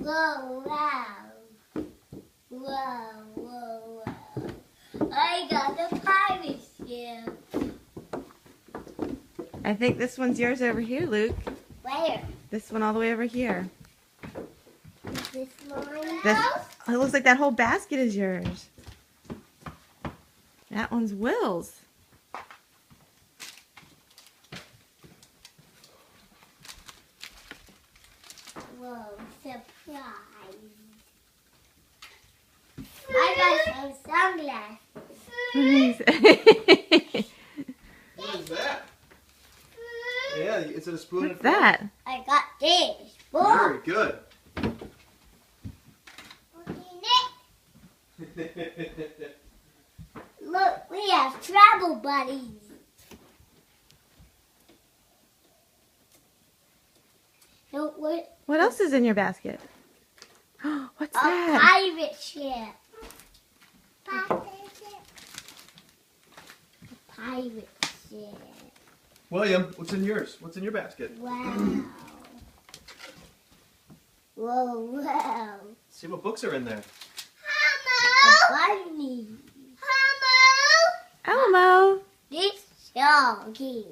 Whoa, wow. Whoa, whoa, whoa. I got the pirate ship. I think this one's yours over here, Luke. Where? This one all the way over here. Is this mine? It looks like that whole basket is yours. That one's Will's. Whoa, surprise. I got some sunglasses. What is that? Yeah, is it a spoon and What's fork? that? I got this. Very good. Look, we have travel buddies. Don't worry. What else is in your basket? What's A that? pirate ship. Pirate ship. William, what's in yours? What's in your basket? Wow. Whoa, wow. See what books are in there. A bunny. Elmo. This doggy.